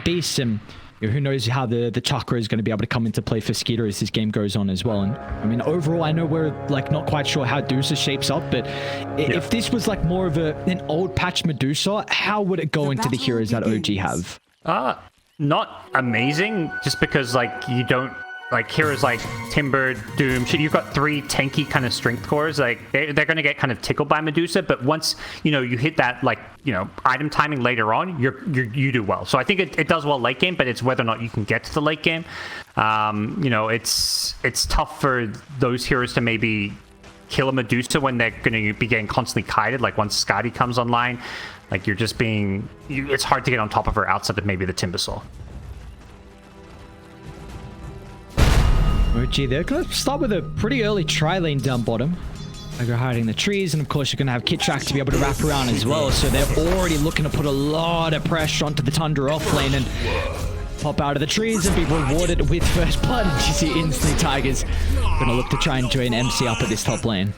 beasts, and who knows how the chakra is going to be able to come into play for skiter as this game goes on as well. And I mean, overall, I know we're like not quite sure how Medusa shapes up, but if this was like more of an old patch Medusa, how would it go into the heroes that OG have? Not amazing, just because like you don't like heroes like Timber, Doom. You've got 3 tanky kind of strength cores. Like they're going to get kind of tickled by Medusa, but once you hit that like item timing later on, you do well. So I think it does well late game, but it's whether or not you can get to the late game. It's tough for those heroes to maybe kill a Medusa when they're going to be getting constantly kited. Like once Scotty comes online, like you're just being. It's hard to get on top of her outside of maybe the Timbersaw. OG, they're going to start with a pretty early tri-lane down bottom. They're hiding the trees, and of course you're going to have Kitrak to be able to wrap around as well, so they're already looking to put a lot of pressure onto the Tundra off lane and pop out of the trees and be rewarded with first blood. And you see instantly Tigers going to look to try and join MC up at this top lane.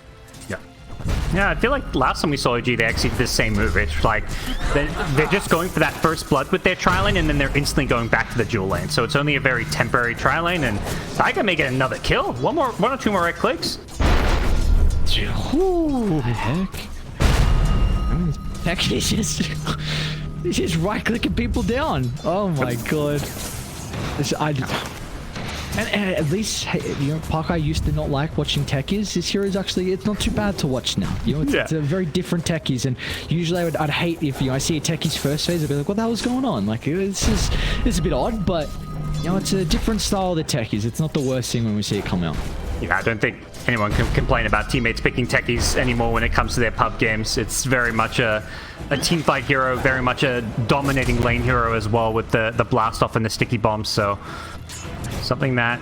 Yeah, I feel like last time we saw OG, they actually did the same move. It's like they're just going for that first blood with their tri-lane, and then they're instantly going back to the dual lane. So it's only a very temporary tri-lane, and Tiger may get another kill. One or two more right clicks. Ooh, the heck? I mean, Techies is just right-clicking people down. Oh my god. And at least, Parker used to not like watching Techies. This hero is actually, it's not too bad to watch now. It's a very different Techies, and usually I'd hate if I see a Techies first phase, I'd be like, what the hell is going on? Like, this is a bit odd, but it's a different style of the Techies. It's not the worst thing when we see it come out. Yeah, I don't think anyone can complain about teammates picking Techies anymore when it comes to their pub games. It's very much a team fight hero, very much a dominating lane hero as well, with the blast off and the sticky bombs. So something that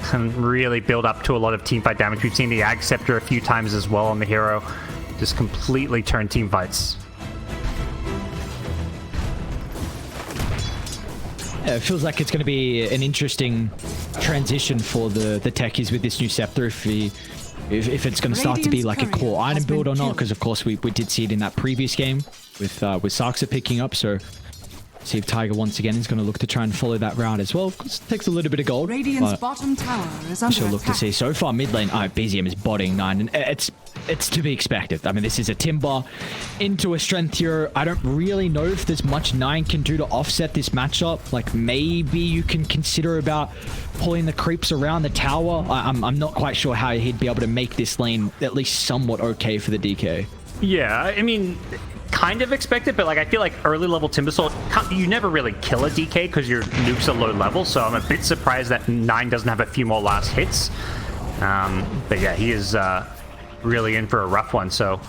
can really build up to a lot of teamfight damage. We've seen the Ag Scepter a few times as well on the hero. Just completely turn team fights. Yeah, it feels like it's going to be an interesting transition for the Techies with this new Scepter, if it's going to start to be like a core item build or not, because of course we did see it in that previous game with Sarksa picking up. So see if Tiger once again is going to look to try and follow that route as well, because it takes a little bit of gold. Radiant's bottom tower is under look to see. So far mid lane, BZM is botting 9, and it's to be expected. I mean, this is a Timber into a strength hero. I don't really know if there's much 9 can do to offset this matchup. Like, maybe you can consider about pulling the creeps around the tower. I'm not quite sure how he'd be able to make this lane at least somewhat okay for the DK. Yeah, I mean, kind of expected, but like I feel like early level Timbersaw, you never really kill a DK because your nukes are low level, so I'm a bit surprised that 9 doesn't have a few more last hits. But yeah, he is really in for a rough one, so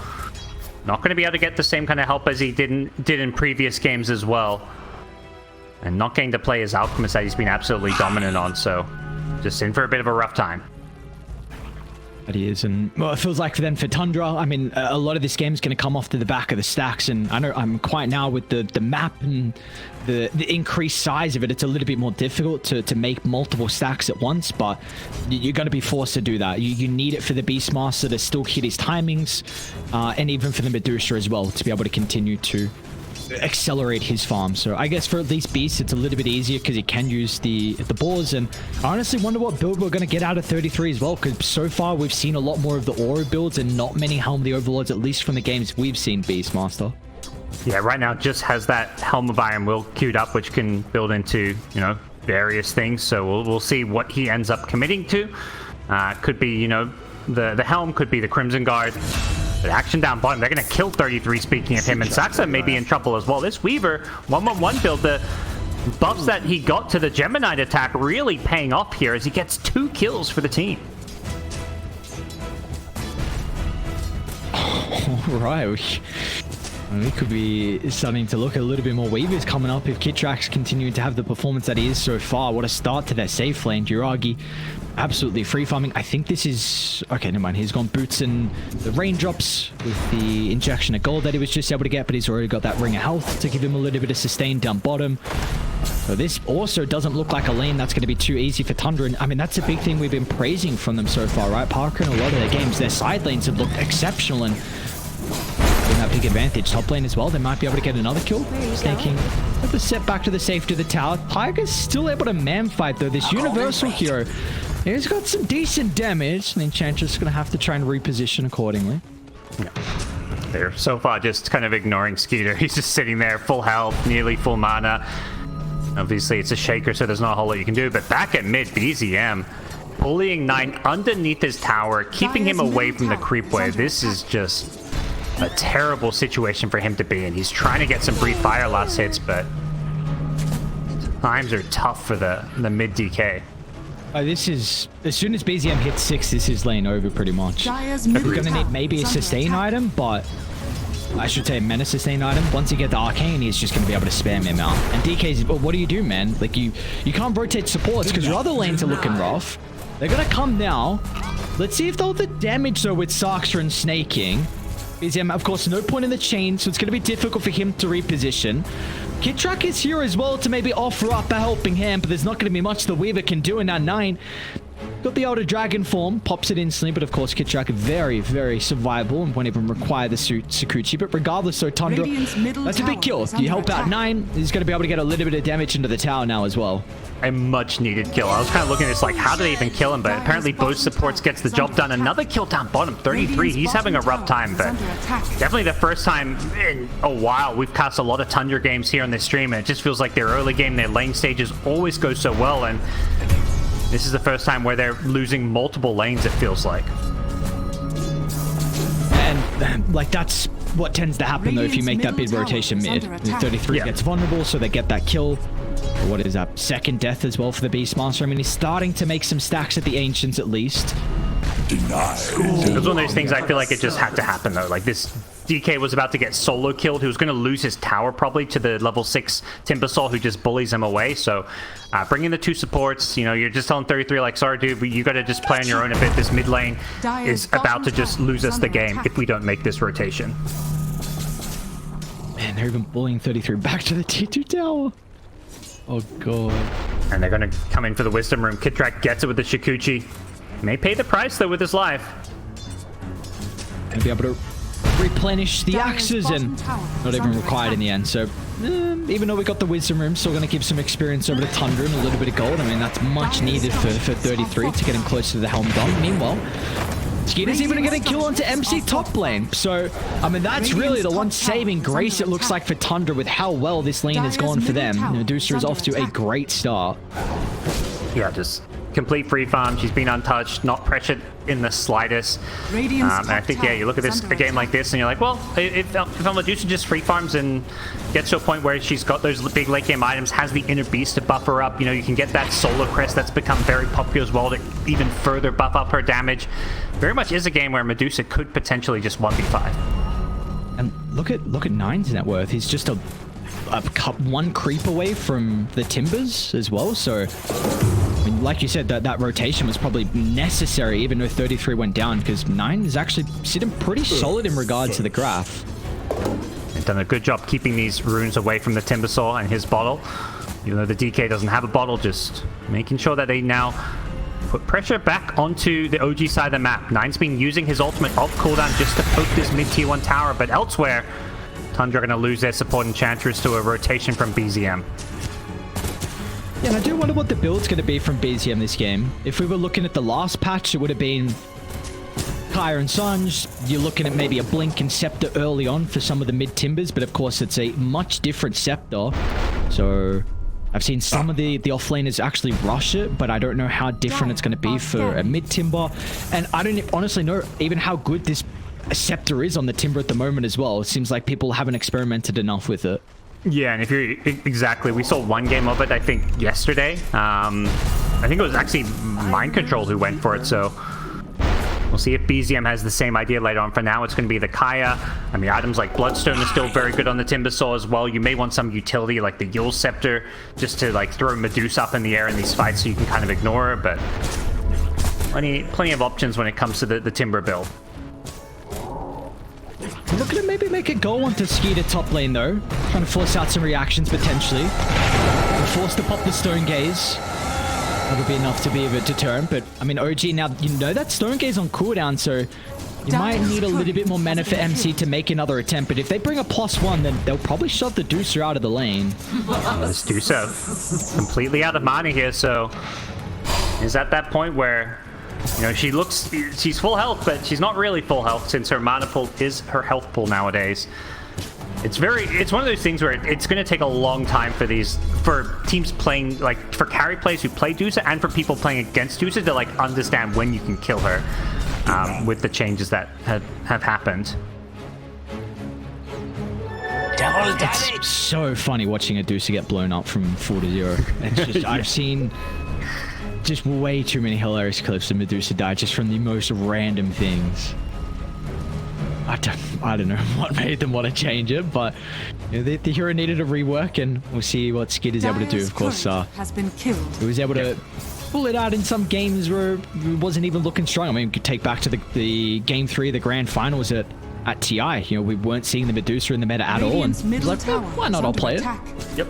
not going to be able to get the same kind of help as he did in previous games as well, and not getting to play his Alchemist that he's been absolutely dominant on, so just in for a bit of a rough time. He is, and well, it feels like for Tundra, I mean, a lot of this game is going to come off to the back of the stacks, and I know I'm quite now with the map and the increased size of it, it's a little bit more difficult to make multiple stacks at once, but you're going to be forced to do that. You need it for the Beastmaster to still hit his timings, and even for the Medusa as well, to be able to continue to accelerate his farm. So I guess for at least Beast, it's a little bit easier because he can use the boars, and I honestly wonder what build we're going to get out of 33 as well, because so far we've seen a lot more of the aura builds and not many Helm of the Overlords, at least from the games we've seen Beastmaster. Yeah, right now just has that Helm of Iron Will queued up, which can build into, various things, so we'll see what he ends up committing to. Could be, the Helm, could be the Crimson Guard. But action down bottom, they're going to kill 33, speaking of him, and Saxa may be in trouble as well. This Weaver 1-1-1 build, the buffs that he got to the Gemini attack really paying off here as he gets 2 kills for the team. Alright, we could be starting to look a little bit more Weavers coming up if Kitrak's continuing to have the performance that he is so far. What a start to their safe lane. Juragi absolutely free farming. I think this is... Okay, never mind. He's gone boots and the raindrops with the injection of gold that he was just able to get, but he's already got that ring of health to give him a little bit of sustain down bottom. So this also doesn't look like a lane that's going to be too easy for Tundra. And I mean, that's a big thing we've been praising from them so far, right? Parker, in a lot of their games, their side lanes have looked exceptional, and having that big advantage. Top lane as well, they might be able to get another kill. Snaking with the set back to the safety of the tower. Tiger's still able to man fight though. This universal hero, he's got some decent damage. And Enchantress is going to have to try and reposition accordingly. Yeah. They're so far just kind of ignoring skiter. He's just sitting there, full health, nearly full mana. Obviously, it's a shaker, so there's not a whole lot you can do. But back at mid, BZM bullying 9 underneath his tower, keeping him away from the creep wave. This is just a terrible situation for him to be in. He's trying to get some brief fire last hits, but times are tough for the mid DK. This is, as soon as BZM hits 6, this is lane over pretty much. We're going to need maybe a sustain item, but I should say a mana sustain item. Once you get the arcane, he's just going to be able to spam him out. And DK's, well, what do you do, man? Like, you can't rotate supports because your other lanes are looking rough. They're going to come now. Let's see if they'll the damage, though, with Sakstra and snaking. BZM, of course, no point in the chain, so it's going to be difficult for him to reposition. Kitrak is here as well to maybe offer up a helping hand, but there's not going to be much the Weaver can do in that 9. Got the Elder Dragon form, pops it instantly, but of course Kitrak very, very survivable and won't even require the Sakuchi. But regardless, so Tundra, that's a big kill. You help out 9, he's going to be able to get a little bit of damage into the tower now as well. A much needed kill. I was kind of looking at this like, how do they even kill him? But apparently both supports gets the job done. Another kill down bottom, 33. He's having a rough time, but definitely the first time in a while we've cast a lot of Tundra games here on this stream, and it just feels like their early game, their lane stages always go so well, and this is the first time where they're losing multiple lanes, it feels like. And like, that's what tends to happen though if you make that big rotation mid. The 33 gets vulnerable, so they get that kill. What is that? Second death as well for the Beastmaster. I mean, he's starting to make some stacks at the Ancients at least. It was one of those things I feel like it just had to happen though. Like, this DK was about to get solo killed. He was going to lose his tower probably to the level 6 Timbersaw who just bullies him away. So bringing the 2 supports, you know, you're just telling 33 like, sorry dude, but you got to just play on your own a bit. This mid lane is about to just lose us the game if we don't make this rotation. Man, they're even bullying 33 back to the T2 tower. Oh god. And they're going to come in for the Wisdom Room. Kitrak gets it with the Shikuchi. May pay the price though with his life. Gonna be able to replenish the axes and not even required in the end. So even though we got the Wisdom Room, still going to give some experience over to Tundra and a little bit of gold. I mean, that's much needed for 33 to get him close to the Helm Dome. Meanwhile, Skiter's even getting kill onto MC top lane. So, I mean, that's really the one saving grace it looks like for Tundra with how well this lane has gone for them. Medusa is off to a great start. Yeah, just complete free farm. She's been untouched, not pressured in the slightest. And I think, yeah, you look at this a game like this and you're like, well, if Medusa just free farms and gets to a point where she's got those big late game items, has the Inner Beast to buff her up, you know, you can get that Solar Crest that's become very popular as well to even further buff up her damage. Very much is a game where Medusa could potentially just 1v5. And look at 9's net worth. He's just one creep away from the Timbers as well. So, I mean, like you said, that rotation was probably necessary even though 33 went down, because 9 is actually sitting pretty solid in regards to the graph. They've done a good job keeping these runes away from the Timbersaw and his bottle. Even though the DK doesn't have a bottle, just making sure that they now put pressure back onto the OG side of the map. 9's been using his ultimate off cooldown just to poke this mid-tier 1 tower, but elsewhere, Tundra are going to lose their support Enchantress to a rotation from BZM. Yeah, and I do wonder what the build's going to be from BZM this game. If we were looking at the last patch, it would have been Kyre and Sanj. You're looking at maybe a Blink and Scepter early on for some of the mid-timbers, but of course it's a much different Scepter. So I've seen some of the offlaners actually rush it, but I don't know how different it's going to be for a mid-timber. And I don't honestly know even how good this Scepter is on the Timber at the moment as well. It seems like people haven't experimented enough with it. Yeah, and if you're exactly, we saw one game of it, I think, yesterday. I think it was actually Mind Control who went for it, so we'll see if BZM has the same idea later on. For now, it's going to be the Kaya. I mean, items like Bloodstone are still very good on the Timbersaw as well. You may want some utility like the Yule Scepter just to like throw Medusa up in the air in these fights so you can kind of ignore her, but plenty of options when it comes to the Timber build. Looking to maybe make a go onto Skiter top lane though. Trying to force out some reactions potentially. We're forced to pop the Stone Gaze. That would be enough to be able to deter him. But I mean, OG now, you know that Stone Gaze on cooldown, so You might need a little bit more mana for MC to make another attempt, but if they bring a +1, then they'll probably shove the Medusa out of the lane. This Medusa completely out of mana here, so is at that point where, you know, she's full health, but she's not really full health since her mana pool is her health pool nowadays. It's one of those things where it's going to take a long time for teams playing, like for carry players who play Medusa and for people playing against Medusa to like understand when you can kill her with the changes that have happened. It's so funny watching a Medusa get blown up from 4 to 0. It's just, I've seen just way too many hilarious clips of Medusa die just from the most random things. I don't know what made them want to change it, but you know, the hero needed a rework, and we'll see what Skid is able to do. Of course, has been killed. He was able to pull it out in some games where he wasn't even looking strong. I mean, you could take back to the game 3 of the grand finals at TI. You know, we weren't seeing the Medusa in the meta at all, and like, well, why not? I'll play it. Yep.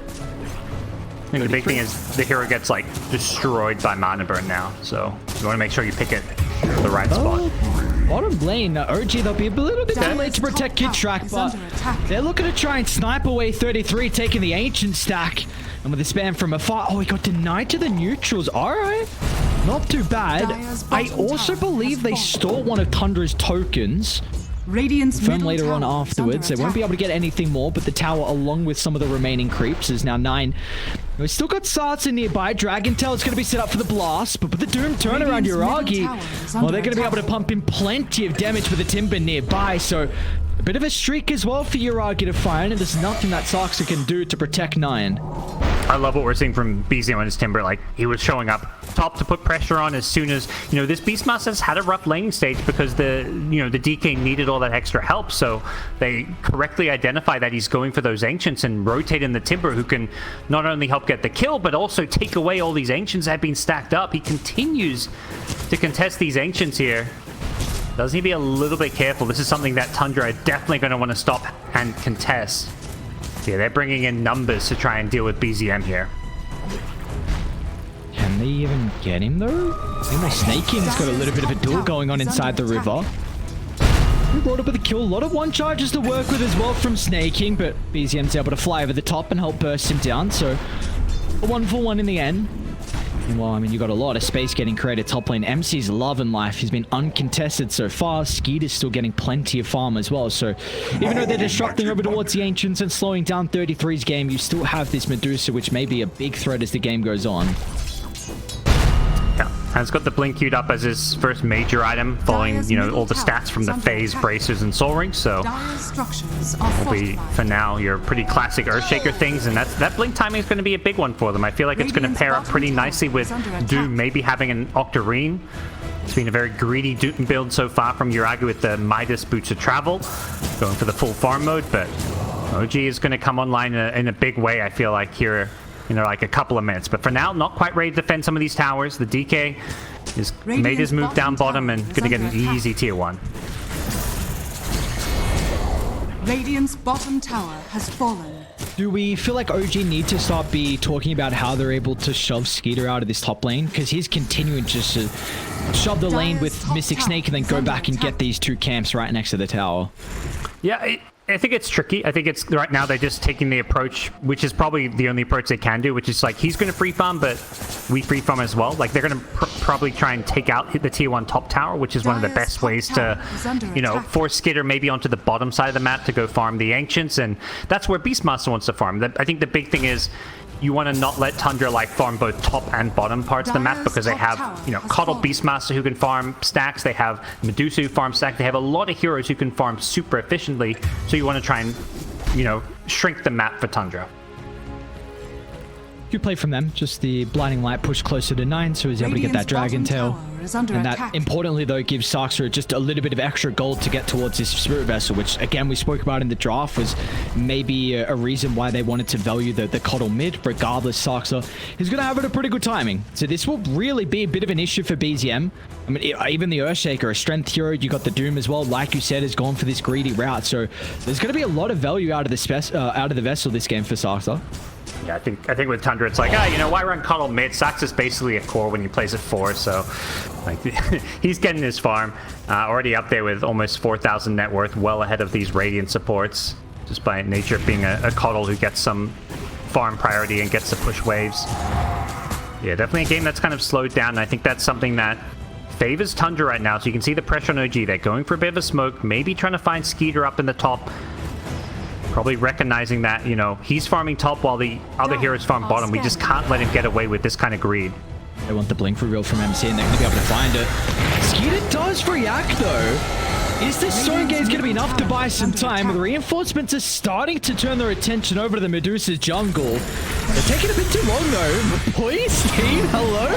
And the big thing is the hero gets like destroyed by mana burn now, so you want to make sure you pick it the right spot. Bottom lane, OG, they'll be a little bit too late to protect Kid Track, but they're looking to try and snipe away 33, taking the Ancient stack. And with the spam from afar, oh, he got denied to the neutrals. All right, not too bad. I also believe they stole one of Tundra's tokens. Confirm later on afterwards. They won't be able to get anything more, but the tower, along with some of the remaining creeps, is now 9. We've still got Sartsa nearby. Dragon Tail is going to be set up for the blast, but with the Doom turnaround, Yuragi, well, they're going to be able to pump in plenty of damage with the Timber nearby, so a bit of a streak as well for Yuragi to fire, and there's nothing that Sartsa can do to protect 9. I love what we're seeing from BZM on his Timber. Like, he was showing up top to put pressure on as soon as, you know, this Beastmaster's had a rough laning stage because the DK needed all that extra help. So they correctly identify that he's going for those Ancients and rotate in the Timber, who can not only help get the kill, but also take away all these Ancients that have been stacked up. He continues to contest these Ancients here. Does he be a little bit careful? This is something that Tundra are definitely going to want to stop and contest. Yeah, they're bringing in numbers to try and deal with BZM here. Can they even get him though? I think my Snake King's got a little bit of a duel going on inside the river. He brought up with a kill. A lot of one charges to work with as well from Snake King, but BZM's able to fly over the top and help burst him down. So a 1-for-1 in the end. Well, I mean, you got a lot of space getting created top lane. MC's loving life. He's been uncontested so far. Skeet is still getting plenty of farm as well. So even though they're disrupting over towards the Ancients and slowing down 33's game, you still have this Medusa, which may be a big threat as the game goes on. Yeah, and it's got the Blink queued up as his first major item, following, you know, all the stats from the Phase, Bracers, and Soul Rings. So will be, for now, your pretty classic Earthshaker things, and that Blink timing is going to be a big one for them. I feel like it's going to pair up pretty nicely with Doom maybe having an Octarine. It's been a very greedy Doom build so far from Yuragi with the Midas Boots of Travel, going for the full farm mode, but OG is going to come online in a big way, I feel like, here, you know, like a couple of minutes. But for now, not quite ready to defend some of these towers. The DK has made his move down bottom and going to get an easy tier 1. Radiant's bottom tower has fallen. Do we feel like OG need to start talking about how they're able to shove Skeeter out of this top lane? Because he's continuing just to shove the lane with Mystic Snake and then go back and get these 2 camps right next to the tower. Yeah, I think it's tricky. I think it's right now they're just taking the approach, which is probably the only approach they can do, which is like he's going to free farm, but we free farm as well. Like they're going to probably try and take out the tier 1 top tower, which is one of the best ways to, you know, force Skitter maybe onto the bottom side of the map to go farm the Ancients, and that's where Beastmaster wants to farm. I think the big thing is you want to not let Tundra like farm both top and bottom parts of the map, because they have, you know, Coddle Beastmaster who can farm stacks, they have Medusa who farm stacks, they have a lot of heroes who can farm super efficiently, so you want to try and, you know, shrink the map for Tundra. Good play from them. Just the Blinding Light pushed closer to 9, so he's able to get that Dragon Tail. And that, importantly though, gives Sarksa just a little bit of extra gold to get towards his Spirit Vessel, which again we spoke about in the draft was maybe a reason why they wanted to value the Coddle mid. Regardless, Sarksa is going to have it a pretty good timing. So this will really be a bit of an issue for BZM. I mean, even the Earthshaker, a strength hero, you got the Doom as well, like you said, has gone for this greedy route. So there's going to be a lot of value out of the vessel this game for Sarksa. Yeah, I think with Tundra, it's like, you know, why run Cuddle mid? Sax is basically a core when he plays at 4, so like he's getting his farm. Already up there with almost 4,000 net worth, well ahead of these Radiant supports, just by nature of being a Cuddle who gets some farm priority and gets to push waves. Yeah, definitely a game that's kind of slowed down, and I think that's something that favors Tundra right now. So you can see the pressure on OG. They're going for a bit of a smoke, maybe trying to find skiter up in the top. Probably recognizing that, you know, he's farming top while the other heroes farm bottom. We just can't let him get away with this kind of greed. They want the blink reveal from MC, and they're going to be able to find it. Skiter does react, though. Is this Stone Gaze going to be enough to buy some time? The reinforcements are starting to turn their attention over to the Medusa's jungle. They're taking a bit too long, though. Please, team, hello?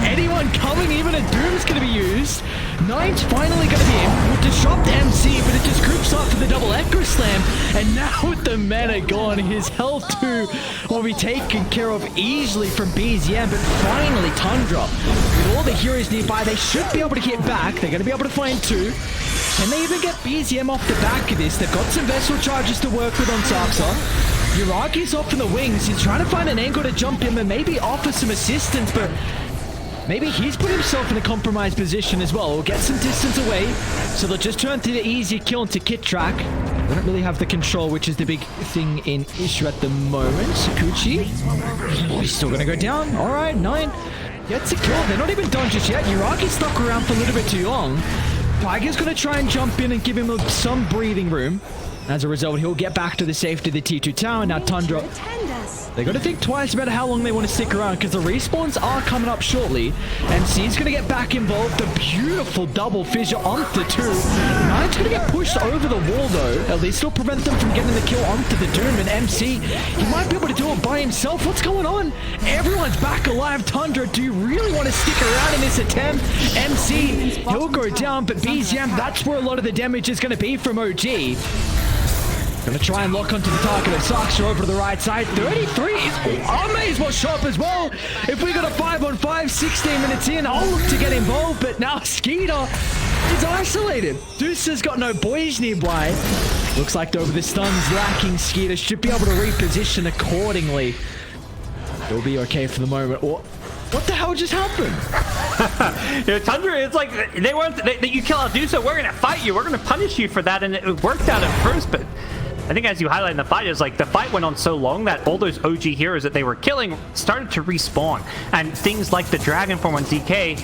Anyone coming? Even a Doom's going to be used. Nine's finally going to be in. Will disrupt MC, but it just groups up for the double Echo Slam. And now with the mana gone, his health too will be taken care of easily from BZM. But finally, Tundra, with all the heroes nearby, they should be able to get back. They're going to be able to find 2. Can they even get BZM off the back of this? They've got some vessel charges to work with on Saksa. Uragi's off in the wings. He's trying to find an angle to jump in and maybe offer some assistance, but maybe he's put himself in a compromised position as well. We'll get some distance away, so they'll just turn to the easy kill into Kit Track. They don't really have the control, which is the big thing in issue at the moment. Sakuchi, oh, he's still going to go down. All right, 9 gets a kill. They're not even done just yet. Uragi's stuck around for a little bit too long. Tiger's going to try and jump in and give him some breathing room. As a result, he'll get back to the safety of the T2 tower. Now Tundra, they're going to think twice about how long they want to stick around, because the respawns are coming up shortly. MC's going to get back involved. The beautiful double fissure onto 2. Nine's going to get pushed over the wall, though. At least it'll prevent them from getting the kill onto the Doom. And MC, he might be able to do it by himself. What's going on? Everyone's back alive. Tundra, do you really want to stick around in this attempt? MC, he'll go down, but BZM, that's where a lot of the damage is going to be from OG. Gonna try and lock onto the target of Saksa over to the right side. 33 is amazing sharp as well. If we got a 5-on-5, 16 minutes in, I'll look to get involved, but now Skiter is isolated. Deuce's got no boys nearby. Looks like over the stuns lacking, Skiter should be able to reposition accordingly. It'll be okay for the moment. What the hell just happened? You know, Tundra, it's like you kill Medusa, we're gonna fight you, we're gonna punish you for that, and it worked out at first, but I think as you highlight in the fight, is like the fight went on so long that all those OG heroes that they were killing started to respawn, and things like the Dragon Form on DK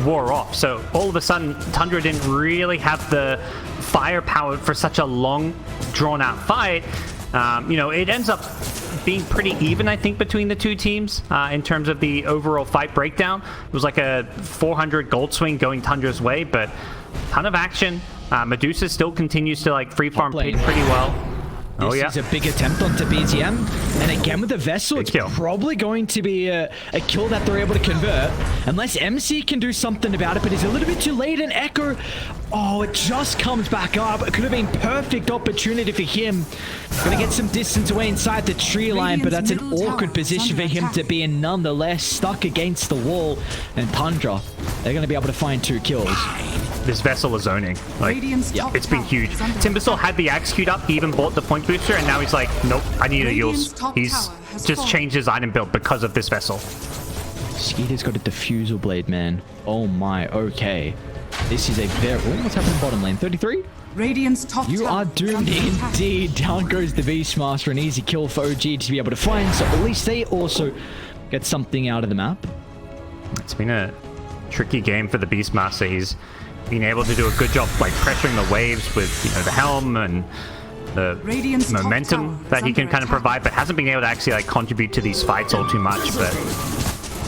wore off. So all of a sudden, Tundra didn't really have the firepower for such a long, drawn-out fight. You know, it ends up being pretty even, I think, between the two teams in terms of the overall fight breakdown. It was like a 400 gold swing going Tundra's way, but ton of action. Medusa still continues to like free farm pretty well. This is a big attempt onto BZM, and again with the vessel, it's probably going to be a kill that they're able to convert, unless MC can do something about it, but he's a little bit too late, and Echo, oh, it just comes back up. It could have been perfect opportunity for him. Gonna get some distance away inside the tree line, but that's an awkward position for him to be in nonetheless, stuck against the wall, and Tundra, they're gonna be able to find 2 kills. This vessel is zoning. Like, yeah, it's been huge. Timbersaw had the axe queued up. He even bought the point booster, and now he's like, nope, I need a use. He's just changed his item build because of this vessel. Skeeter's got a diffusal blade, man. Oh my, okay. This is a very... Oh, what's happening bottom lane? 33? Radiant's top you are doomed indeed. Down goes the Beastmaster. An easy kill for OG to be able to find, so at least they also get something out of the map. It's been a tricky game for the Beastmaster. He's been able to do a good job like pressuring the waves with, you know, the helm and the momentum that he can kind of provide, but hasn't been able to actually like contribute to these fights all too much. But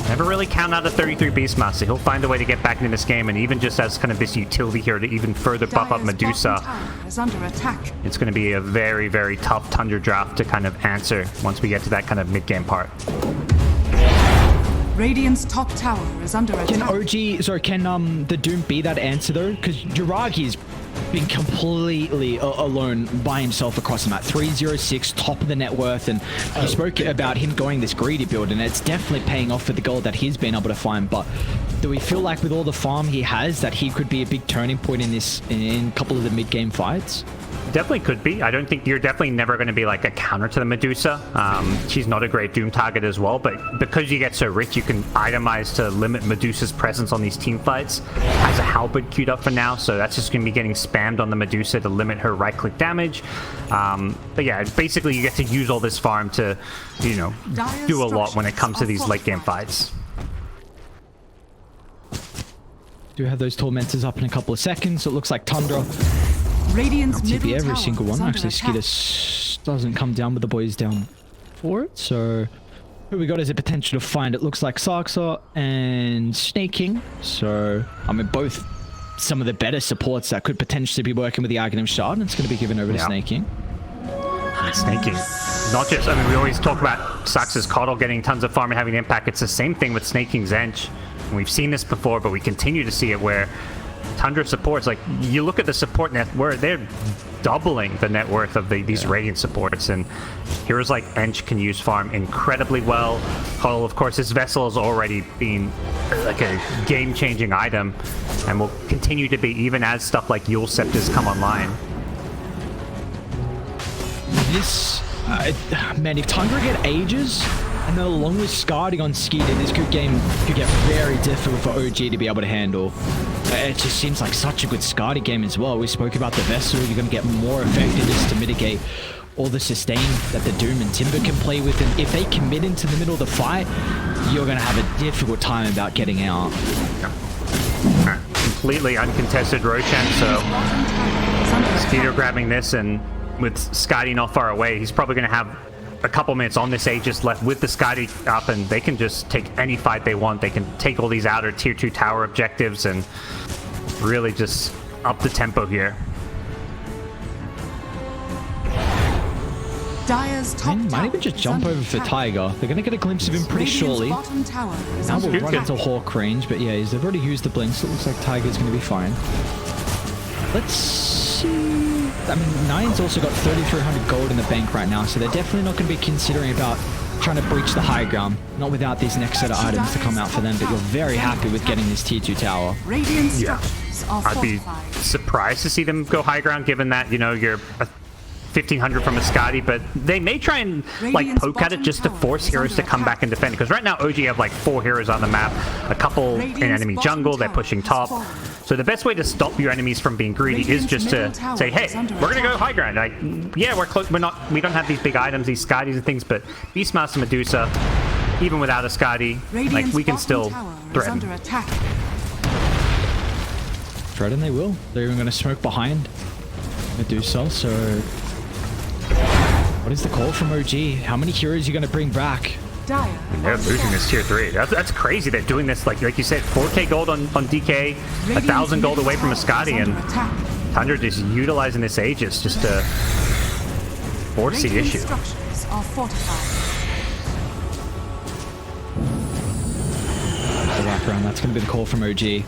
never really count out a 33 Beastmaster. He'll find a way to get back into this game, and even just as kind of this utility here to even further buff up Medusa, it's going to be a very, very tough Tundra draft to kind of answer once we get to that kind of mid-game part. Radiant's top tower is under attack. Can the Doom be that answer though? Because Uragi's been completely alone by himself across the map. 306, top of the net worth, and you spoke about him going this greedy build, and it's definitely paying off for the gold that he's been able to find. But do we feel like with all the farm he has that he could be a big turning point in a couple of the mid-game fights? definitely could be. I don't think you're definitely never going to be like a counter to the Medusa. She's not a great Doom target as well, but because you get so rich, you can itemize to limit Medusa's presence on these team fights. Has a halberd queued up for now, so that's just going to be getting spammed on the Medusa to limit her right-click damage. But yeah, basically you get to use all this farm to, you know, do a lot when it comes to these late-game fights. Do have those tormentors up in a couple of seconds. So it looks like Tundra Radiant's TP middle every tower single is one. under Actually, attack. skiter doesn't come down, but the boys down for it. So who we got as a potential to find? It looks like skiter and Snaking. So I mean, both some of the better supports that could potentially be working with the Aghanim Shard, and it's going to be given over to Snaking. Snaking. Not just, I mean, we always talk about Sax's Coddle getting tons of farm and having an impact. It's the same thing with Snaking's Ench. We've seen this before, but we continue to see it where Tundra supports, like, you look at the support net where they're doubling the net worth of these Radiant supports, and heroes like Ench can use farm incredibly well. Coddle, of course, this vessel has already been like a game-changing item, and will continue to be even as stuff like Yule Scepters come online. This, man, if Tundra get ages, and then along with skiter on skiter, this could get very difficult for OG to be able to handle. It just seems like such a good skiter game as well. We spoke about the vessel. You're going to get more effectiveness to mitigate all the sustain that the Doom and Timber can play with. And if they commit into the middle of the fight, you're going to have a difficult time about getting out. Completely uncontested Roshan, so skiter grabbing this, and with skiter not far away, he's probably going to have a couple minutes on this Aegis left with the skiter up, and they can just take any fight they want. They can take all these outer tier 2 tower objectives and really just up the tempo here. Dire's top Might tower even just is jump under over for attack. Tiger. They're going to get a glimpse of him pretty Radiant's shortly. bottom tower is Now under we'll run attack. into Hawk range, but yeah, they've already used the blink, so it looks like Tiger's going to be fine. Let's see. I mean, Nine's also got 3,300 gold in the bank right now, so they're definitely not going to be considering about trying to breach the high ground. Not without these next set of items to come out for them, but you're very happy with getting this tier 2 tower. Radiant structures are I'd be fortified. surprised to see them go high ground, given that, you know, you're 1,500 from a skiter, but they may try and like Radiant's poke at it just to bottom force tower heroes is to under come attack. back and defend, because right now OG have like 4 heroes on the map, a couple in Radiant's enemy bottom jungle, they're tower pushing has top. fallen. So the best way to stop your enemies from being greedy is Radiant's just middle to tower say, hey, is under we're gonna go attack. high ground. Like, yeah, we're close, we don't have these big items, these skiters and things, but Beastmaster Medusa, even without a skiter, like, Radiant's we can bottom still tower is threaten. under attack. Threaten they will. They're even going to smoke behind Medusa, so... What is the call from OG? How many heroes are you going to bring back? Dire. They're losing this tier 3. That's crazy. They're doing this, like you said, 4k gold on DK, 1,000 gold away from a skiter, and Tundra just utilizing this Aegis just to force the Radiant issue. structures are fortified. The wraparound, that's going to be the call from OG. You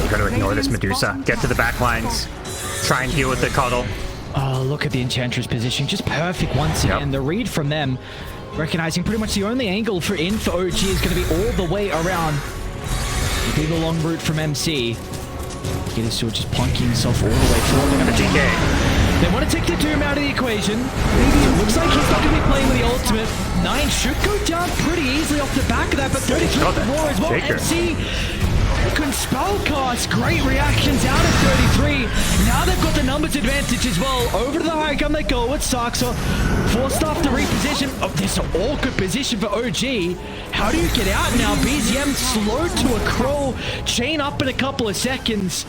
gotta ignore this Medusa. Get to the back lines. Try and deal with the Coddle. Oh, look at the Enchantress position. Just perfect once again. Yep. The read from them, recognizing pretty much the only angle for OG is going to be all the way around. It'll be the long route from MC. Skiter still just plunking himself all the way forward. They're The gonna DK. They want to take the Doom out of the equation. It looks like he's not going to be playing with the ultimate. 9 should go down pretty easily off the back of that, but 33 Got that. more as well. Shaker. MC can spellcast. Great reactions out of 33. Now they've got the numbers advantage as well. Over to the high gun they go with skiter. Forced off to reposition. Oh, this is an awkward position for OG. How do you get out now? BZM slowed to a crawl. Chain up in a couple of seconds.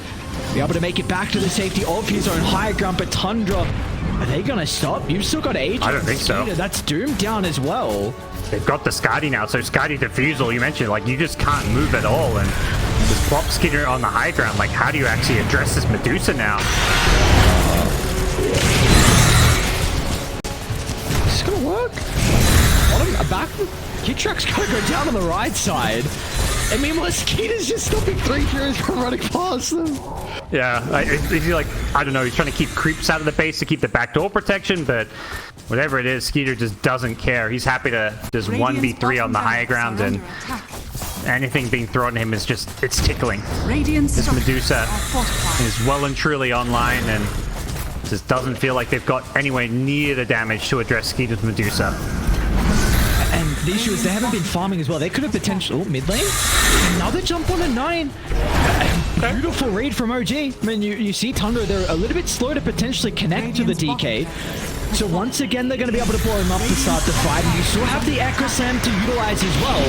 Be able to make it back to the safety of his own high ground, but Tundra, are they going to stop? You've still got Age. I don't think so. That's Doom down as well. They've got the skiter now, so skiter defusal, you mentioned, like, you just can't move at all, and just plop skiter on the high ground. Like, how do you actually address this Medusa now? Is this gonna work? A back kick track's gonna go down on the right side. I mean, Skiter's just stopping 3 heroes from running past them. Yeah, he's like, I don't know, he's trying to keep creeps out of the base to keep the backdoor protection, but whatever it is, skiter just doesn't care. He's happy to just 1v3 on the high ground, and anything being thrown at him is just, it's tickling. Radiant This structures Medusa are fortified. is well and truly online, and Just doesn't feel like they've got anywhere near the damage to address skiter Medusa. And the issue is they haven't been farming as well. They could have potential mid lane. Another jump on a 9. Beautiful read from OG. I mean, you see Tundra, they're a little bit slow to potentially connect to the DK. So once again, they're going to be able to blow him up to start the fight. And you still have the Echo Slam to utilize as well.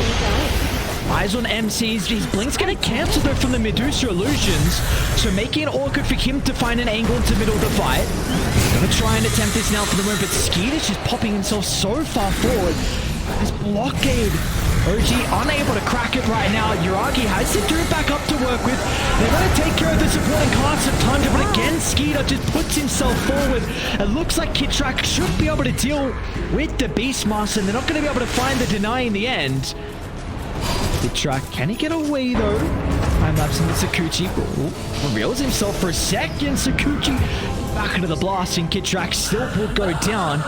Eyes on MCs. His Blink's going to cancel though from the Medusa illusions. So making it awkward for him to find an angle into the middle of the fight. Going to try and attempt this now for the moment, but skiter's just popping himself so far forward. This blockade. OG unable to crack it right now. Yuragi has the dude back up to work with. They're going to take care of the supporting class of Tundra, but again, skiter just puts himself forward. It looks like KitTrack should be able to deal with the Beastmaster, and they're not going to be able to find the deny in the end. KitTrack, can he get away though? Time lapse into Sakuchi. Reveals himself for a second. Sakuchi back into the blast, and KitTrack still will go down.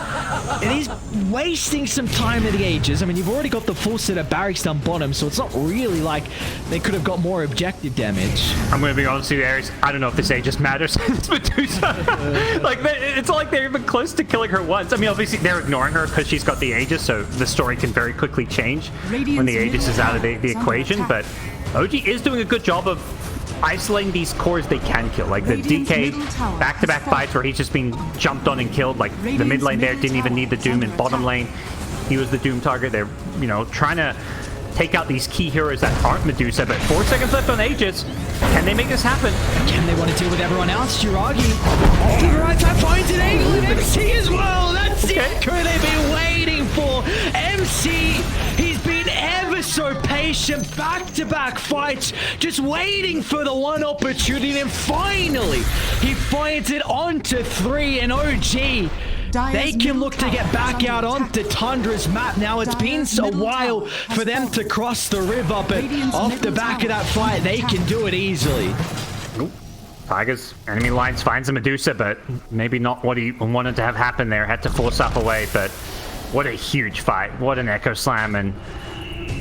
And he's wasting some time at the Aegis. I mean, you've already got the full set of barracks down bottom, so it's not really like they could have got more objective damage. I'm going to be honest with you, Aries. I don't know if this Aegis matters. It's Medusa. Like, it's not like they're even close to killing her once. I mean, obviously, they're ignoring her because she's got the Aegis, so the story can very quickly change when the Aegis is out of the equation. But OG is doing a good job of isolating these cores they can kill. Like the DK back-to-back fights where he's just being jumped on and killed. Like the mid lane there didn't even need the Doom, in bottom lane he was the Doom target. They're, you know, trying to take out these key heroes that aren't Medusa, but 4 seconds left on Aegis. Can they make this happen? Can they want to deal with everyone else? Yuragi off to the right side finds an angle in MC as well. That's the echo they've been waiting for. MC, he's been ever so patient, back-to-back fights, just waiting for the one opportunity, and finally he finds it onto 3, and OG, they can look to get back out onto Tundra's map now. It's been a while for them to cross the river, but off the back of that fight, they can do it easily. Tigers, enemy lines finds a Medusa, but maybe not what he wanted to have happen there. Had to force up away, but what a huge fight. What an Echo Slam, and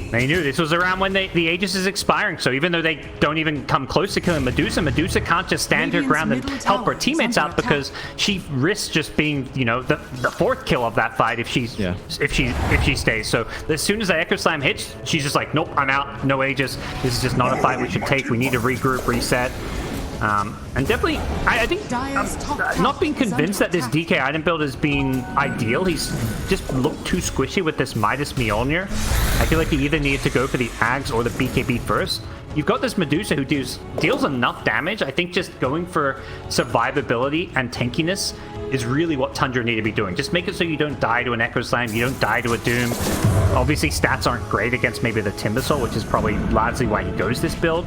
they knew this was around when the Aegis is expiring, so even though they don't even come close to killing Medusa, Medusa can't just stand her ground and help her teammates out, because she risks just being, you know, the 4th kill of that fight if she stays. So as soon as that Echo Slam hits, she's just like, nope, I'm out, no Aegis. This is just not a fight we should take. We need to regroup, reset. And definitely, I think I'm not being convinced that this DK item build has been ideal. He's just looked too squishy with this Midas Mjolnir. I feel like he either needed to go for the Ags or the BKB first. You've got this Medusa who deals enough damage. I think just going for survivability and tankiness is really what Tundra need to be doing. Just make it so you don't die to an Echo Slam, you don't die to a Doom. Obviously, stats aren't great against maybe the Timbersaw, which is probably largely why he goes this build.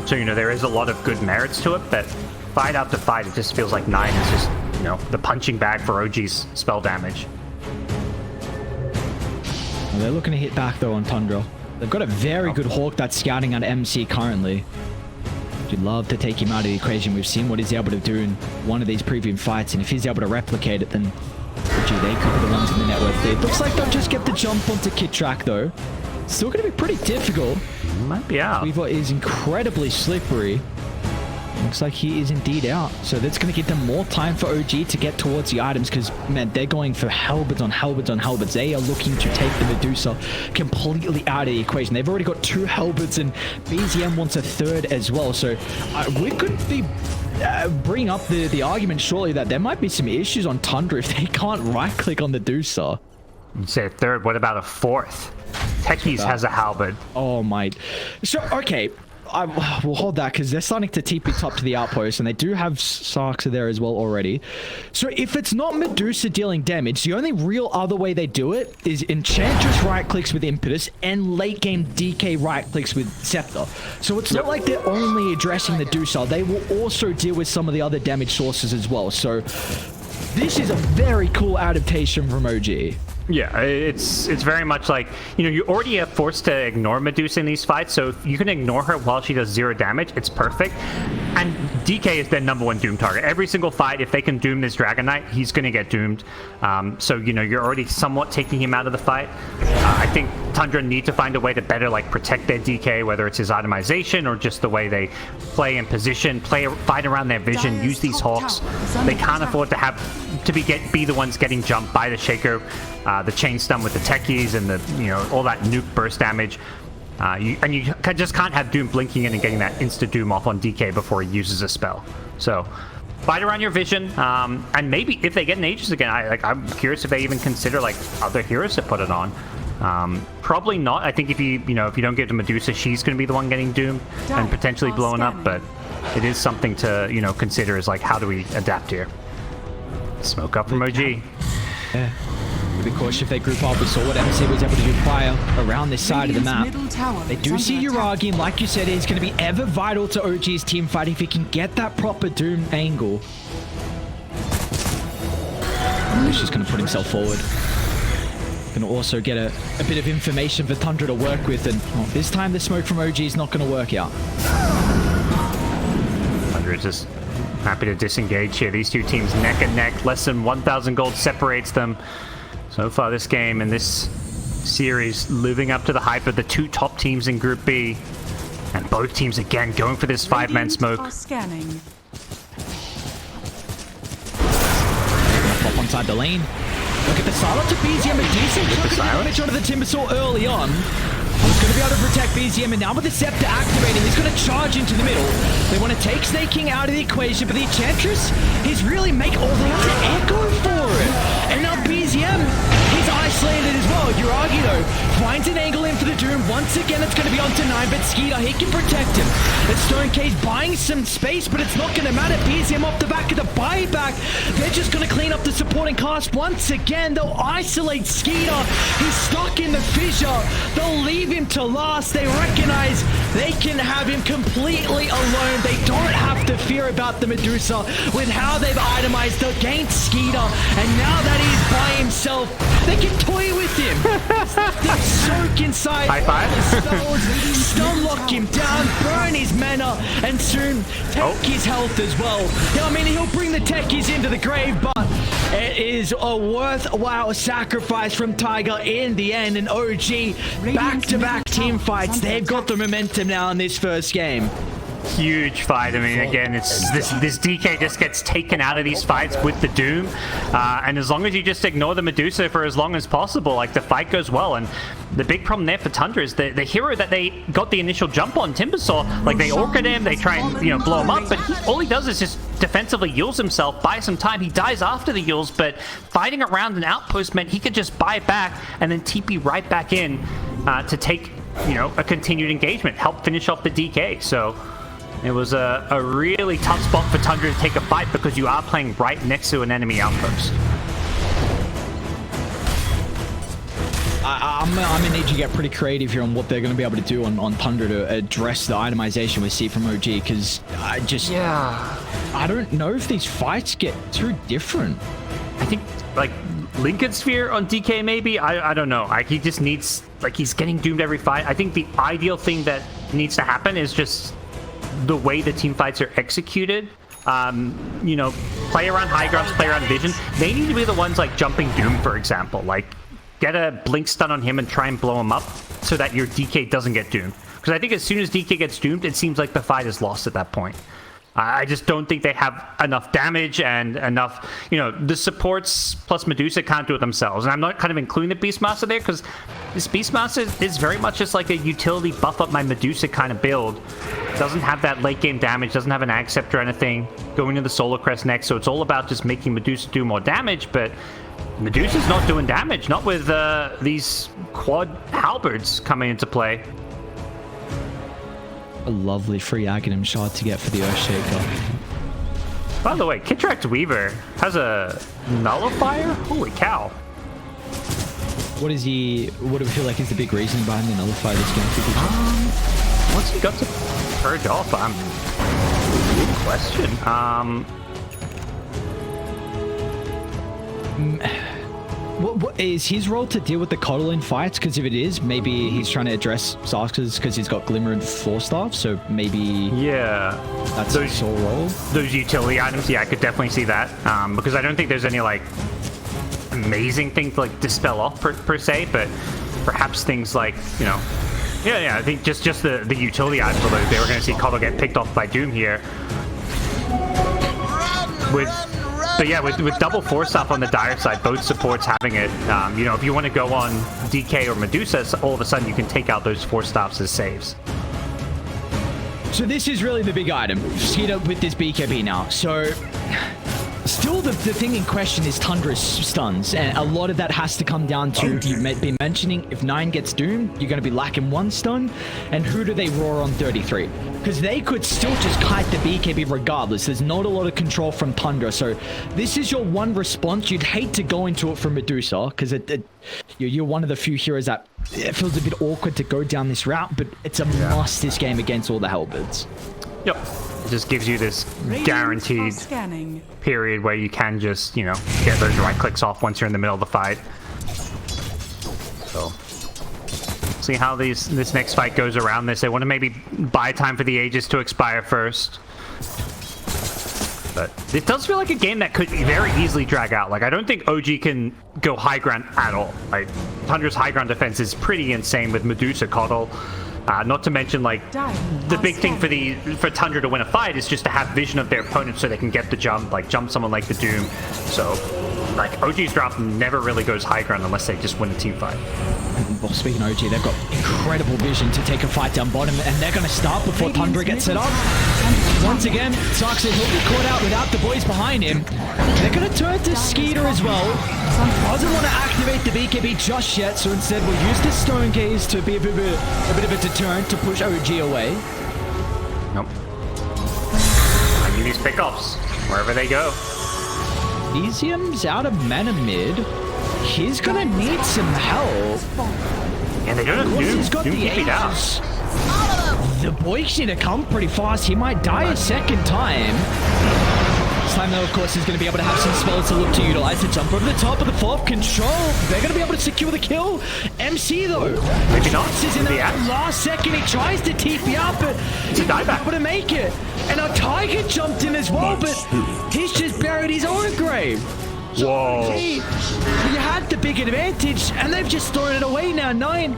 So, you know, there is a lot of good merits to it, but fight after fight, it just feels like 9 is just, you know, the punching bag for OG's spell damage. Well, they're looking to hit back, though, on Tundra. They've got a very good Hawk that's scouting on MC currently. You'd love to take him out of the equation. We've seen what he's able to do in one of these previous fights, and if he's able to replicate it, then gee, they could be the ones in the network. It looks like they'll just get the jump onto KitTrack, though. Still going to be pretty difficult. Might be out. Weaver is incredibly slippery. Looks like he is indeed out. So that's going to give them more time for OG to get towards the items, because, man, they're going for halberds on halberds on halberds. They are looking to take the Medusa completely out of the equation. They've already got 2 halberds, and BZM wants a 3rd as well. So we could be bringing up the argument surely that there might be some issues on Tundra if they can't right-click on the Medusa. You say a 3rd, what about a 4th? Techies has a halberd. Oh my. So, okay. We'll hold that, because they're starting to TP top to the outpost, and they do have Sarksa there as well already. So if it's not Medusa dealing damage, the only real other way they do it is Enchantress right-clicks with Impetus and late-game DK right-clicks with Scepter. So it's not like they're only addressing the Medusa. They will also deal with some of the other damage sources as well. So this is a very cool adaptation from OG. Yeah, it's very much like, you know, you already are forced to ignore Medusa in these fights, so if you can ignore her while she does 0 damage, it's perfect. And DK is their #1 Doom target. Every single fight, if they can Doom this Dragon Knight, he's going to get doomed. So, you know, you're already somewhat taking him out of the fight. I think Tundra need to find a way to better, like, protect their DK, whether it's his itemization or just the way they play in position, fight around their vision, use these Hawks. They can't afford to be the ones getting jumped by the Shaker, the chain stun with the Techies, and the, you know, all that nuke burst damage. You just can't have Doom blinking in and getting that insta Doom off on DK before he uses a spell. So fight around your vision, and maybe if they get an Aegis again, I'm curious if they even consider like other heroes to put it on. Probably not. I think if you don't get to Medusa, she's going to be the one getting doomed and potentially blown up. But it is something to consider. Is like, how do we adapt here? Smoke up from OG. Yeah. Be cautious if they group up. We saw what MC was able to do prior around this side of the map. They do see Uragi, and like you said, it's going to be ever vital to OG's team fight if he can get that proper Doom angle. He's just going to put himself forward. Going to also get a bit of information for Tundra to work with, and this time the smoke from OG is not going to work out. Tundra is just happy to disengage here. These two teams neck and neck. Less than 1,000 gold separates them. So far this game and this series living up to the hype of the two top teams in Group B. And both teams again going for this 5-man smoke. Scanning. Pop inside the lane. Look at the silence of BZM. A decent chunk of damage onto the Timbersaw early on. He's going to be able to protect BZM, and now with the Scepter activating, he's going to charge into the middle. They want to take Snake King out of the equation, but the Enchantress is really making all the echo for it. And now BZM, he's isolated as well. Uragi, though, finds an angle in for the Doom. Once again, it's going to be onto 9, but skiter, he can protect him. And Stone Case buying some space, but it's not going to matter. BZM off the back of the buyback. They're just going to clean up the supporting cast once again. They'll isolate skiter. He's stuck in the fissure. They'll leave him to last. They recognize they can have him completely alone. They don't have to fear about the Medusa with how they've itemized against skiter. And now that he's by himself, they can toy with him. They soak inside. High five. Stun lock him down, burn his mana, and soon take his health as well. Yeah, I mean, he'll bring the Techies into the grave, but it is a worthwhile sacrifice from Tiger in the end. And OG, back-to-back team fights. They've got the momentum now in this first game. Huge fight. I mean, again, it's this DK just gets taken out of these fights with the Doom, and as long as you just ignore the Medusa for as long as possible, like, the fight goes well. And the big problem there for Tundra is the hero that they got the initial jump on, Timbersaw, like, they orchid him, they try and blow him up, but all he does is just defensively heals himself, buy some time. He dies after the heals, but fighting around an outpost meant he could just buy it back and then TP right back in to take a continued engagement, help finish off the DK. So it was a really tough spot for Tundra to take a fight because you are playing right next to an enemy outpost. I'm going to need you to get pretty creative here on what they're going to be able to do on Tundra to address the itemization we see from OG, because I don't know if these fights get too different. I think, like, Lincoln Sphere on DK maybe? I don't know. He just needs, like, he's getting doomed every fight. I think the ideal thing that needs to happen is just the way the team fights are executed. Play around high grounds, play around vision. They need to be the ones, like, jumping Doom, for example. Like, get a blink stun on him and try and blow him up so that your DK doesn't get doomed. Because I think as soon as DK gets doomed, it seems like the fight is lost at that point. I just don't think they have enough damage and enough, the supports plus Medusa can't do it themselves. And I'm not kind of including the Beastmaster there because this Beastmaster is very much just like a utility buff up my Medusa kind of build. Doesn't have that late game damage, doesn't have an Accept or anything. Going to the Solar Crest next, so it's all about just making Medusa do more damage, but Medusa's not doing damage, not with these quad halberds coming into play. A lovely free Aghanim shard to get for the Earthshaker. By the way, Kitrak Weaver has a Nullifier? Holy cow. What do we feel like is the big reason behind the Nullifier this game? What's he got to purge off? Good question. What is his role to deal with the Coddle in fights? Because if it is, maybe he's trying to address Sark's because he's got Glimmer and Force Staff, so maybe yeah, that's his sole role. Those utility items, yeah, I could definitely see that. Because I don't think there's any like amazing thing to like dispel off per se, but perhaps things like, you know, yeah, I think just the utility items, although they were going to see Coddle get picked off by Doom here. But yeah, with double Force Staff on the dire side, both supports having it, you know, if you want to go on DK or Medusa, all of a sudden you can take out those Force Staffs as saves. So this is really the big item. skiter with this BKB now. So still the thing in question is Tundra's stuns, and a lot of that has to come down to, you've been mentioning, if 9 gets doomed, you're going to be lacking 1 stun, and who do they roar on 33? Because they could still just kite the BKB regardless. There's not a lot of control from Tundra, so this is your one response. You'd hate to go into it from Medusa, because you're one of the few heroes that it feels a bit awkward to go down this route, but it's a must this game against all the Hellbirds. Yep. It just gives you this guaranteed period where you can just, you know, get those right clicks off once you're in the middle of the fight. So, see how this next fight goes around this. They want to maybe buy time for the Aegis to expire first. But it does feel like a game that could very easily drag out. Like, I don't think OG can go high ground at all. Like, Tundra's high ground defense is pretty insane with Medusa, Coddle. Not to mention, like, the big thing for Tundra to win a fight is just to have vision of their opponent so they can get the jump, like jump someone like the Doom. So, like, OG's drop never really goes high ground unless they just win a team fight. Well, speaking of OG, they've got incredible vision to take a fight down bottom, and they're going to start before Tundra gets set up. Once again, Sark says he'll be caught out without the boys behind him. They're going to turn to skiter as well. Doesn't want to activate the BKB just yet, so instead we'll use the Stone Gaze to be a bit of a deterrent to push OG away. Nope. I need these pickoffs wherever they go. Easium's out of mana mid. He's gonna need some help. And they don't have Doom. He's got Doom the Aegis. The boys need to come pretty fast. He might die a second time. This time, though, of course, he's going to be able to have some spells to look to utilize to jump over the top of the fourth control. They're going to be able to secure the kill. MC, though. Maybe not. Is in the last second. He tries to TP out, but he's not able to make it. And our Tiger jumped in as well, but he's just buried his own grave. Whoa. You had the big advantage, and they've just thrown it away now. 9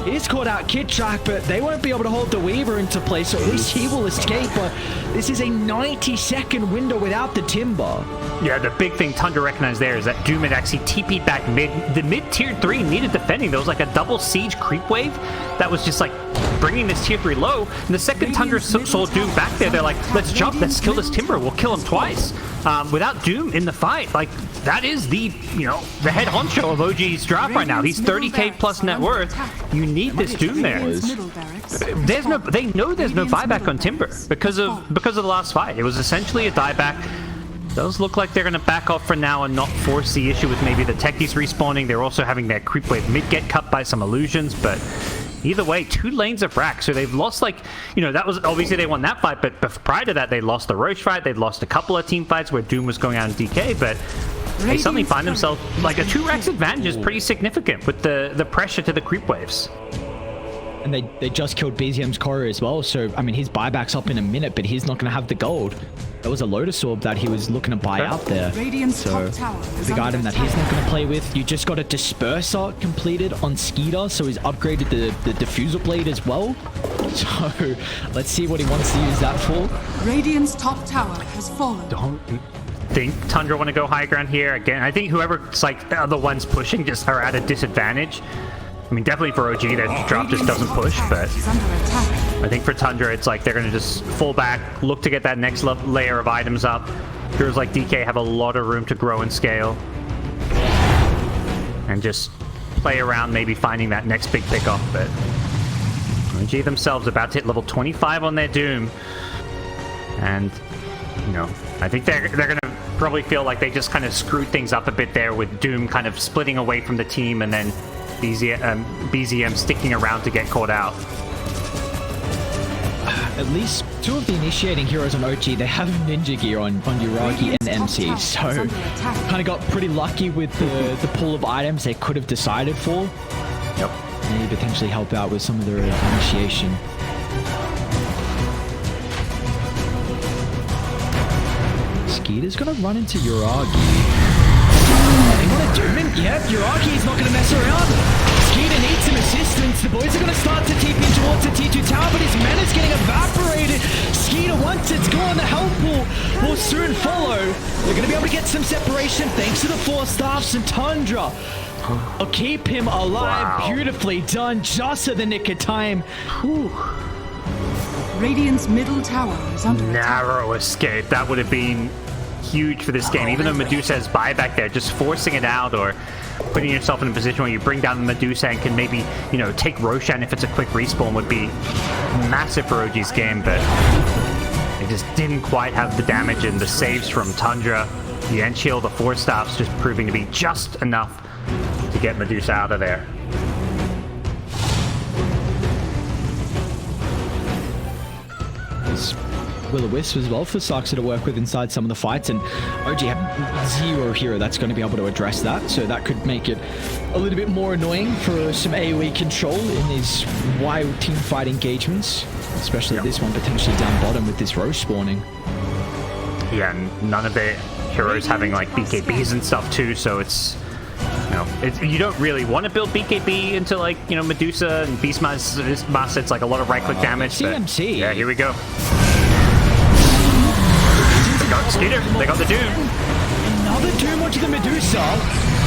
is caught out Kid Track, but they won't be able to hold the Weaver into place, so at least he will escape. But this is a 90-second window without the Timber. Yeah, the big thing Tundra recognized there is that Doom had actually TP'd back mid. The mid tier 3 needed defending. There was like a double siege creep wave that was just like bringing this tier 3 low. And the second Tundra saw Doom back there, they're like, let's jump, let's kill this Timber. We'll kill him twice. Without Doom in the fight, like, that is the, you know, the head honcho of OG's draft right now. He's 30k plus net worth. You need this Doom there. There's no, they know there's no buyback on Timber because of the last fight. It was essentially a dieback. Does look like they're going to back off for now and not force the issue with maybe the Techies respawning. They're also having their creep wave mid get cut by some illusions, but either way, 2 lanes of rack. So they've lost, like, you know, that was obviously they won that fight, but prior to that, they lost the Roche fight. They'd lost a couple of team fights where Doom was going out in DK, but they suddenly find themselves like a 2 racks advantage is pretty significant with the pressure to the creep waves. And they just killed BZM's Core as well, so I mean his buyback's up in a minute, but he's not going to have the gold. That was a Lotus Orb that he was looking to buy out there. So the big item that he's not going to play with. You just got a Disperser completed on skiter, so he's upgraded the Diffuser Blade as well. So let's see what he wants to use that for. Radiant's top tower has fallen. Don't think Tundra want to go high ground here again. I think whoever's like the ones pushing just are at a disadvantage. I mean, definitely for OG, their drop just doesn't push, but I think for Tundra, it's like they're going to just fall back, look to get that next layer of items up. Heroes like DK have a lot of room to grow and scale. And just play around, maybe finding that next big pickoff, but OG themselves about to hit level 25 on their Doom. And, you know, I think they're going to probably feel like they just kind of screwed things up a bit there with Doom kind of splitting away from the team and then BZM sticking around to get caught out. at least two of the initiating heroes on OG, they have ninja gear on Uragi and MC, so kind of got pretty lucky with the pool of items they could have decided for. Yep. Maybe potentially help out with some of their initiation. Skeeter's gonna run into Uragi. They want to doom him? Yep, Uragi's not gonna mess around. Skeeter needs some assistance. The boys are going to start to TP in towards the T2 tower, but his mana's getting evaporated. Skeeter, once it's gone, the help will soon follow. They're going to be able to get some separation thanks to the 4 staffs and Tundra. I'll keep him alive. Wow. Beautifully done, just at the nick of time. Whew. Radiant's middle tower is under narrow escape. That would have been huge for this game. Even though Medusa has buyback there, just forcing it out or putting yourself in a position where you bring down the Medusa and can maybe, you know, take Roshan if it's a quick respawn would be massive for OG's game, but they just didn't quite have the damage and the saves from Tundra. The end shield, the 4 staffs just proving to be just enough to get Medusa out of there. Will-O-Wisp as well for Saxa to work with inside some of the fights, and OG have 0 hero that's going to be able to address that, so that could make it a little bit more annoying for some AoE control in these wild team fight engagements, especially this one potentially down bottom with this Roche spawning. Yeah, and none of the heroes having like BKBs and stuff too, so it's, you know, you don't really want to build BKB into like, you know, Medusa and Beastmaster. It's like a lot of right-click damage. CMC. Yeah, here we go. They got Skiter. They got the Doom. Another Doom onto the Medusa.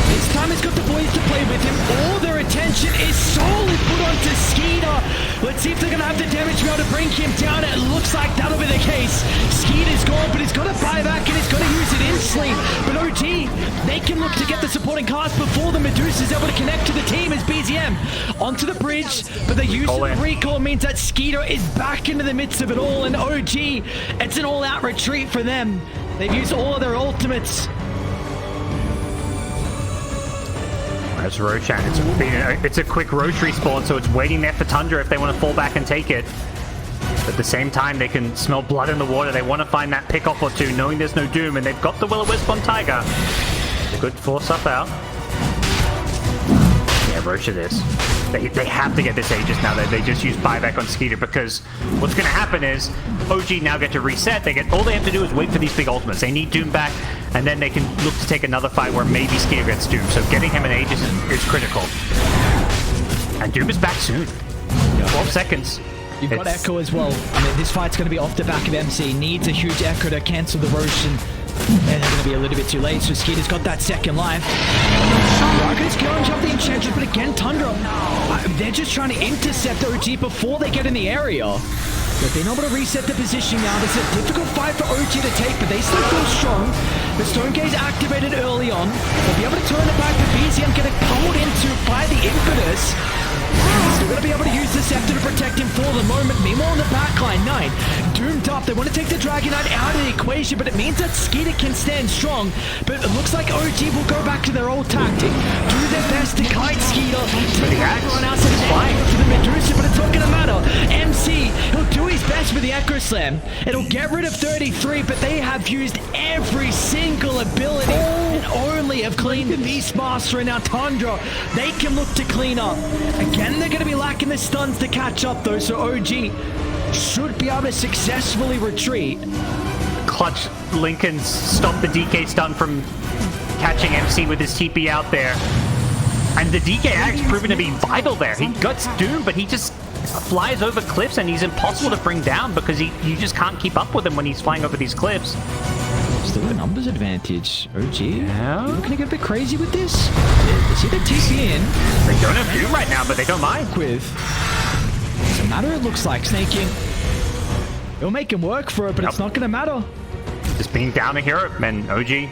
This time it's got the boys to play with him. All their attention is solely put onto Skeeter. Let's see if they're going to have the damage to be able to bring him down. It looks like that'll be the case. Skeeter's gone, but he's got to buy back and he's got to use it instantly. But OG, they can look to get the supporting cast before the Medusa's able to connect to the team as BZM onto the bridge. But the use of the recall means that Skeeter is back into the midst of it all. And OG, it's an all-out retreat for them. They've used all of their ultimates. That's Roshan. It's a quick Roche respawn, so it's waiting there for Tundra if they want to fall back and take it. But at the same time, they can smell blood in the water. They want to find that pick-off or two, knowing there's no Doom, and they've got the Will-O-Wisp on Tiger. It's a good force up out. Yeah, Roche it is. They have to get this Aegis now. They just use buyback on Skeeter, because what's going to happen is OG now get to reset. All they have to do is wait for these big ultimates. They need Doom back, and then they can look to take another fight where maybe Skeeter gets Doom. So getting him an Aegis is critical. And Doom is back soon. 12 seconds. You've got Echo as well. I mean, this fight's going to be off the back of MC. Needs a huge Echo to cancel the Roche, and they're going to be a little bit too late. So Skeeter's got that second life. Rocket's going to jump the Enchantress, but again, Tundra, they're just trying to intercept OG before they get in the area. They've been able to reset the position now. This is a difficult fight for OG to take, but they still feel strong. The Stone Gaze activated early on. They'll be able to turn it back, but BZM getting pummeled into by the Impetus. Still going to be able to use the Scepter to protect him for the moment. Meanwhile, on the backline, 9 doomed up. They want to take the Dragon Knight out of the equation, but it means that Skeeter can stand strong. But it looks like OG will go back to their old tactic. Do their best to kite Skeeter. Take everyone else and flying to the Medusa, but it's not going to matter. MC, he'll do his best with the Echo Slam. It'll get rid of 33, but they have used every single ability and only have cleaned the Beastmaster and now Tundra. They can look to clean up. Again, they're going to be lacking the stuns to catch up though, so OG should be able to successfully retreat. Clutch Lincoln's stopped the DK stun from catching MC with his TP out there. And the DK actually proven to be vital there. He got Doom, but he just flies over cliffs and he's impossible to bring down because you just can't keep up with him when he's flying over these cliffs. Still a numbers advantage. OG, yeah. You're looking to get a bit crazy with this? They see the TP in. They don't have Doom right now, but they don't mind. It's a matter, it looks like. Snake in. It'll make him work for it, but it's not going to matter. Just being down a hero, and OG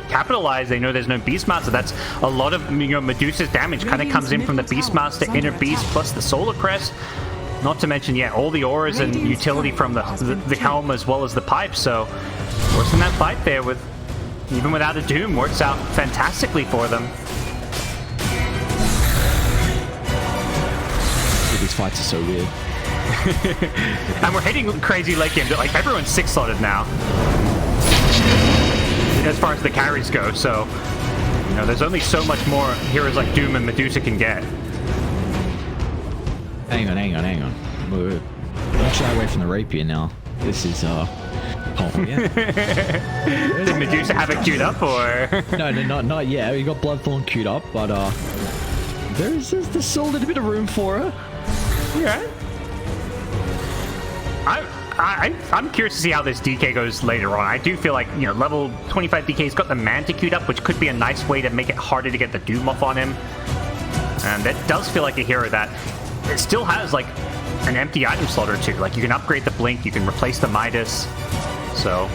capitalize. They know there's no Beastmaster. That's a lot of, you know, Medusa's damage kind of comes in from the Beastmaster, Inner Beast, plus the Solar Crest. Not to mention, yeah, all the auras and utility from the helm as well as the pipe. So, works in that fight there with, even without a Doom, works out fantastically for them. These fights are so weird. And we're hitting crazy late game. Like, everyone's 6-slotted now. As far as the carries go, so... You know, there's only so much more heroes like Doom and Medusa can get. Hang on. Don't shy away from the rapier now. This is, oh, yeah. Did Medusa have it queued up, or...? No, not yet. We got Bloodthorn queued up, but, there's still a little bit of room for her. Yeah. I'm curious to see how this DK goes later on. I do feel like, you know, level 25 DK's got the Manta queued up, which could be a nice way to make it harder to get the Doom off on him. And that does feel like a hero that it still has, like, an empty item slot or two. Like, you can upgrade the Blink, you can replace the Midas. So...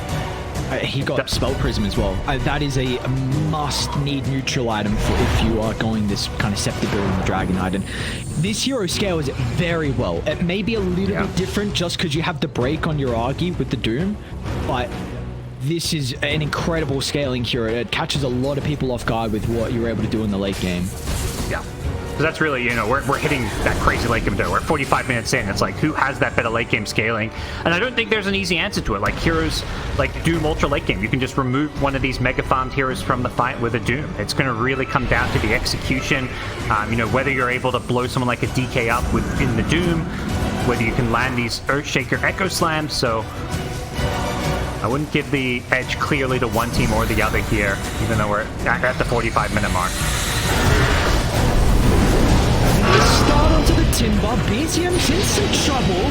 he got Spell Prism as well. That is a must-need neutral item for if you are going this kind of Scepter build in the Dragon Knight. And this hero scales very well. It may be a little bit different just because you have the break on your Argy with the Doom, but this is an incredible scaling hero. It catches a lot of people off guard with what you're able to do in the late game. Yeah. So that's really, you know, we're hitting that crazy late game there. We're at 45 minutes in. It's like, who has that better late game scaling? And I don't think there's an easy answer to it. Like, heroes like Doom Ultra late game, you can just remove one of these mega farmed heroes from the fight with a Doom. It's going to really come down to the execution. You know, whether you're able to blow someone like a DK up within the Doom, whether you can land these Earthshaker Echo Slams. So I wouldn't give the edge clearly to one team or the other here, even though we're at the 45-minute mark. Start onto the Timber. BZM's in some trouble.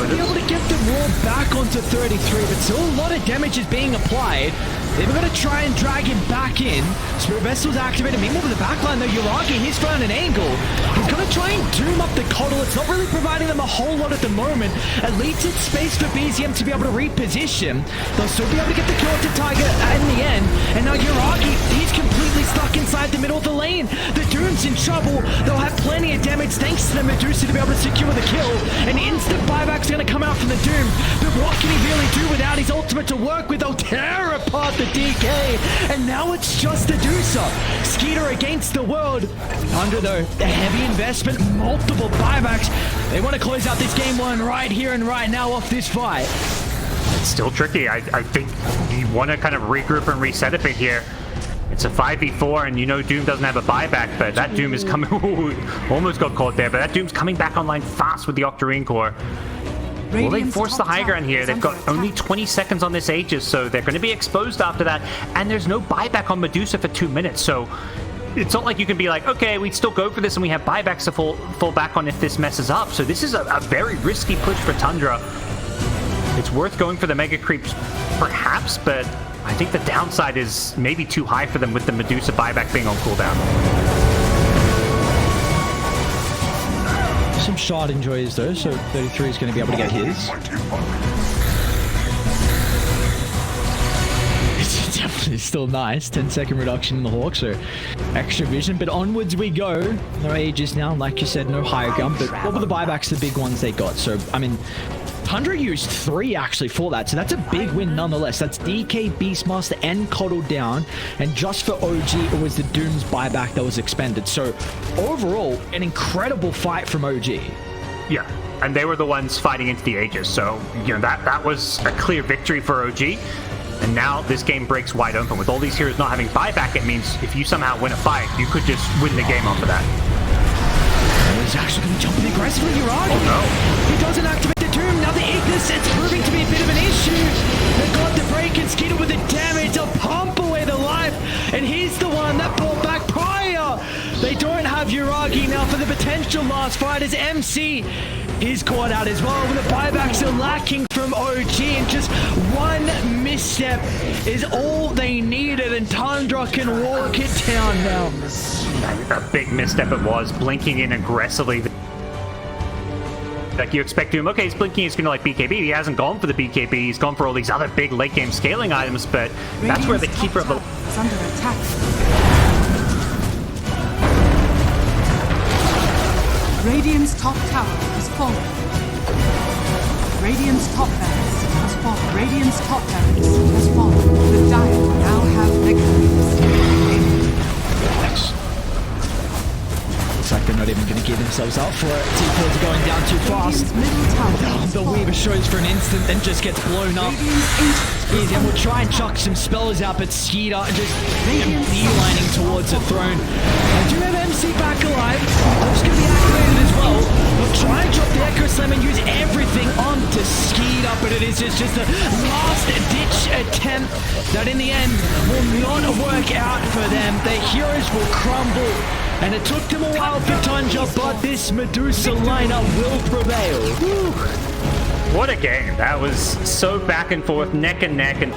Be able to get the wall back onto 33, but still a lot of damage is being applied. They're going to try and drag him back in. Spirit Vessel's activated. Meanwhile, with the backline, though, Yuragi, he's found an angle. He's going to try and doom up the Coddle. It's not really providing them a whole lot at the moment. At least it's space for BZM to be able to reposition. They'll still be able to get the kill to Tiger in the end. And now Yuragi, he's completely stuck inside the middle of the lane. The Doom's in trouble. They'll have plenty of damage thanks to the Medusa to be able to secure the kill. An instant buyback's going to come out from the Doom. But what can he really do without his ultimate to work with? They'll tear apart the DK, and now it's just Medusa. Skiter against the world. Tundra, though, a heavy investment, multiple buybacks. They want to close out this game one right here and right now off this fight. It's still tricky. I think you want to kind of regroup and reset a bit here. It's a 5v4, and you know Doom doesn't have a buyback, but that Doom is coming... almost got caught there, but that Doom's coming back online fast with the Octarine Core. Will they force the high ground here? They've got only 20 seconds on this Aegis, so they're going to be exposed after that. And there's no buyback on Medusa for 2 minutes, so it's not like you can be like, okay, we'd still go for this and we have buybacks to fall back on if this messes up. So this is a very risky push for Tundra. It's worth going for the Mega Creeps, perhaps, but I think the downside is maybe too high for them with the Medusa buyback being on cooldown. Some shard enjoys though, so 33 is going to be able to get his. It's definitely still nice. 10-second reduction in the Hawk, so extra vision. But onwards we go. No Aegis now, like you said, no higher gun. But what were the buybacks, the big ones they got? So, I mean, Tundra used 3 actually for that, so that's a big win nonetheless. That's DK, Beastmaster, and Coddle down, and just for OG, it was the Doom's buyback that was expended. So overall, an incredible fight from OG. Yeah, and they were the ones fighting into the Aegis, so you know that was a clear victory for OG. And now this game breaks wide open. With all these heroes not having buyback, it means if you somehow win a fight, you could just win the game off of that. He's actually going to jump in aggressively. You're right. Oh no. He doesn't activate the Doom. Now the Ignis, it's proving to be a bit of an issue. They got the break and Skiter with the damage. They'll pump away the life. And he's the one that brought back prior. They don't have Yuragi now for the potential last fight as MC. He's caught out as well. The buybacks are lacking from OG, and just one misstep is all they needed, and Tundra can walk it down now. A big misstep it was, blinking in aggressively. Like you expect him, okay, he's blinking, he's gonna like BKB. He hasn't gone for the BKB, he's gone for all these other big late game scaling items, but that's where the keeper of the... is under attack. Radiant's top tower has fallen. Radiant's top barracks has fallen. Radiant's top barracks has fallen. The Dire now have victories. It's like the not even going to give themselves up for it. T4s are going down too fast. Radiant's middle tower is The Weaver shows for an instant, then just gets blown up. Radiant's And we'll try and chuck some spells out, but skiter just beelining towards the throne. I do have MC back alive. That's going to be activated as well. We'll try and drop the Echo Slam and use everything onto skiter, but it is just a last-ditch attempt that in the end will not work out for them. The heroes will crumble, and it took them a while for Tundra, but this Medusa lineup will prevail. What a game. That was so back and forth, neck and neck, and